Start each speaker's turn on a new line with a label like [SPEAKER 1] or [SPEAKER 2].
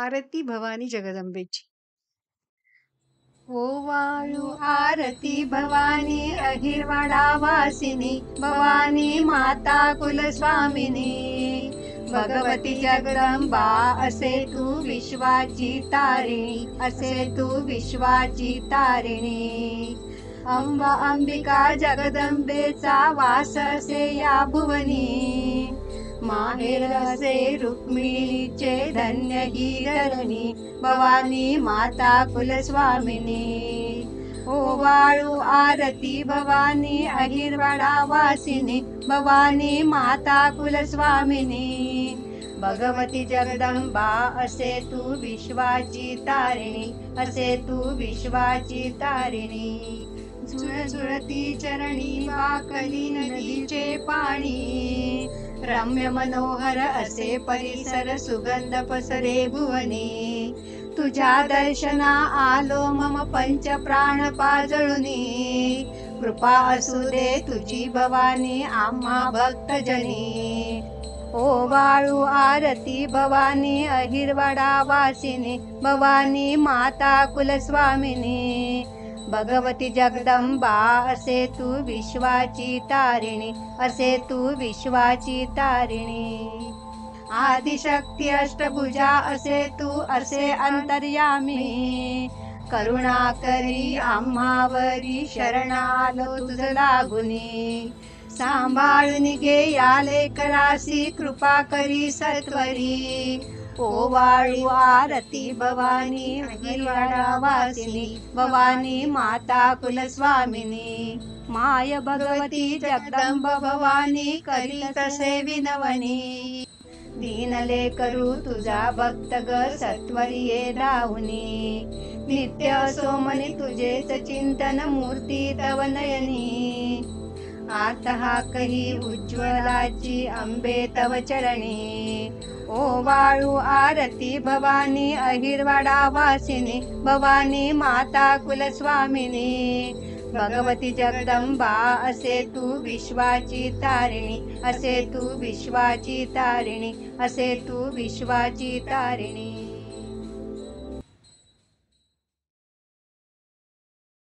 [SPEAKER 1] आरती भवानी जगदंबेची.
[SPEAKER 2] ओवाळू आरती भवानी अहिरवाडा वासिनी भवानी माता कुलस्वामिनी भगवती जगदंबा असे तू विश्वाची तारिणी असे तू विश्वाची तारिणी अंबा अंबिका जगदंबेचा वास असे या भुवनी माहेर असे रुक्मिणीचे धन्य ही धरणी भवानी माता कुलस्वामिनी ओवाळू आरती भवानी अहिरवाडा वासिनी भवानी माता कुलस्वामिनी भगवती जगदंबा असे तू विश्वाची तारिणी असे तू विश्वाची तारिणी झुळझुळती चरणी वाकली नदीचे पाणी रम्य मनोहर असे परिसर सुगंध पसरे भुवनी तुझ्या दर्शना आलो मम पंच प्राण पाजळुनी कृपा असू दे तुझी भवानी आम्हा भक्तजनी ओवाळू आरती भवानी अहिरवाडा वासिनी भवानी माता कुलस्वामिनी भगवती जगदंबा असे तू विश्वाची तारिणी असे तू विश्वाची तारिणी आदिशक्ती अष्टभुजा असे तू असे अंतर्यामी करुणा करी आम्हावरी शरणालो तुझ लागुनी सांभाळून घे या लेकरासी कृपा करी सत्वरी ओवाळू आरती भवानी अहिरवाडा वासिनी भवानी माता कुलस्वामिनी माय भगवती जगदंब भवानी करी तसे विनवणी दीनले करू तुझा भक्त ग सत्वरी ये धावनी नित्य सोमनी तुझेच चिंतन मूर्ती तव नयनी आता कही उज्ज्वलाची अंबे तव चरणी ओवाळू आरती भवानी अहिरवाडा वासिनी भवानी माता कुलस्वामिनी भगवती जगदंबा असे तू विश्वाची तारिणी असे तू विश्वाची तारिणी असे तू विश्वाची तारिणी